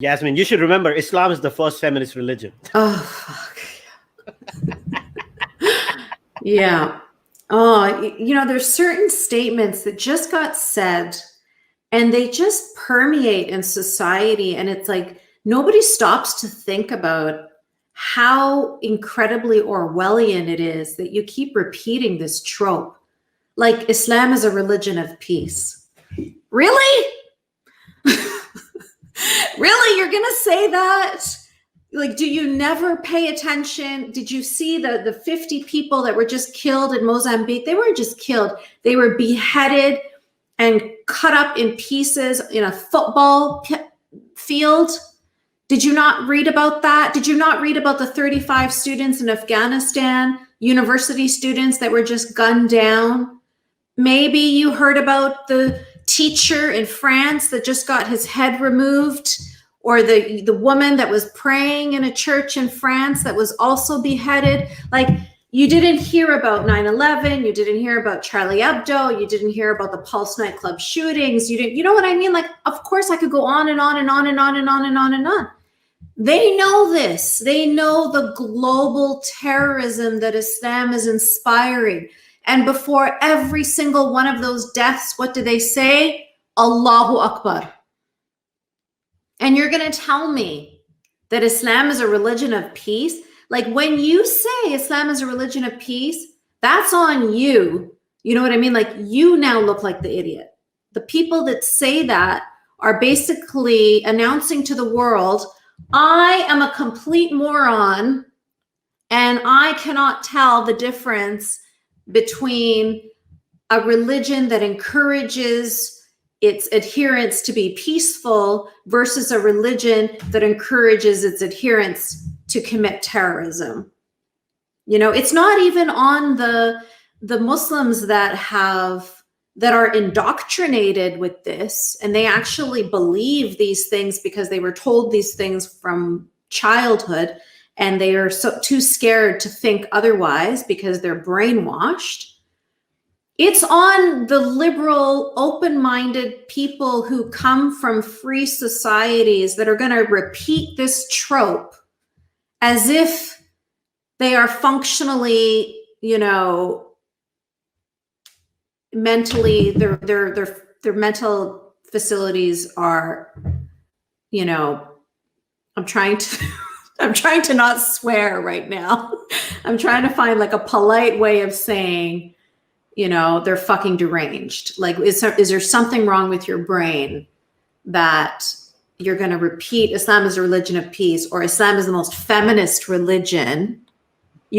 Yasmin, you should remember, Islam is the first feminist religion. Oh, fuck. Yeah. Oh, there's certain statements that just got said and they just permeate in society. And it's like, nobody stops to think about how incredibly Orwellian it is that you keep repeating this trope. Like, Islam is a religion of peace. Really? Really? You're going to say that? Like, do you never pay attention? Did you see the 50 people that were just killed in Mozambique? They weren't just killed. They were beheaded and cut up in pieces in a football field. Did you not read about that? Did you not read about the 35 students in Afghanistan, university students that were just gunned down? Maybe you heard about the teacher in France that just got his head removed, or the woman that was praying in a church in France that was also beheaded. Like, you didn't hear about 9/11. You didn't hear about Charlie Hebdo. You didn't hear about the Pulse nightclub shootings. You know what I mean? Like, of course I could go on and on and on and on and on and on and on. They know this. They know the global terrorism that Islam is inspiring. And before every single one of those deaths, what do they say? Allahu Akbar. And you're going to tell me that Islam is a religion of peace? Like, when you say Islam is a religion of peace, that's on you. You know what I mean? Like, you now look like the idiot. The people that say that are basically announcing to the world, I am a complete moron and I cannot tell the difference between a religion that encourages its adherents to be peaceful versus a religion that encourages its adherents to commit terrorism. It's not even on the Muslims that are indoctrinated with this, and they actually believe these things because they were told these things from childhood, and they are too scared to think otherwise because they're brainwashed. It's on the liberal, open-minded people who come from free societies that are going to repeat this trope as if they are functionally, mentally, their mental facilities are, I'm trying to not swear right now. I'm trying to find like a polite way of saying, they're fucking deranged. Like, is there something wrong with your brain that you're going to repeat Islam is a religion of peace, or Islam is the most feminist religion?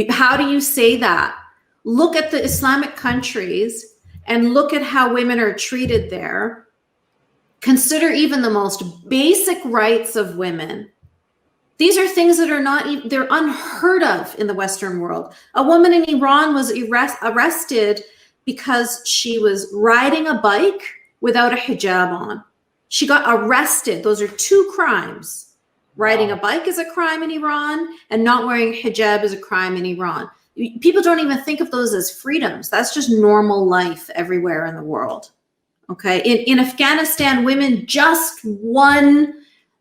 How do you say that? Look at the Islamic countries and look at how women are treated there. Consider even the most basic rights of women. These are things that are they're unheard of in the Western world. A woman in Iran was arrested because she was riding a bike without a hijab on. She got arrested. Those are two crimes. Riding a bike is a crime in Iran, and not wearing hijab is a crime in Iran. People don't even think of those as freedoms. That's just normal life everywhere in the world. Okay. In Afghanistan, women just won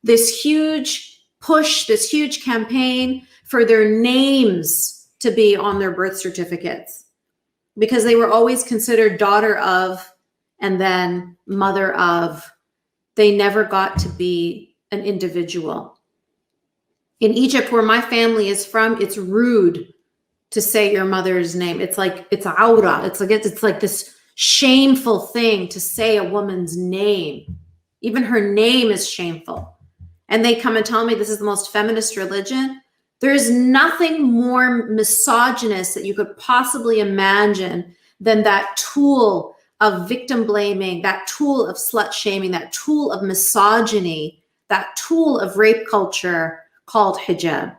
this huge push, this huge campaign for their names to be on their birth certificates, because they were always considered daughter of and then mother of. They never got to be an individual. In Egypt, where my family is from, it's rude to say your mother's name. It's like, it's aura. It's like this shameful thing to say a woman's name. Even her name is shameful. And they come and tell me this is the most feminist religion. There is nothing more misogynist that you could possibly imagine than that tool of victim blaming, that tool of slut shaming, that tool of misogyny, that tool of rape culture called hijab.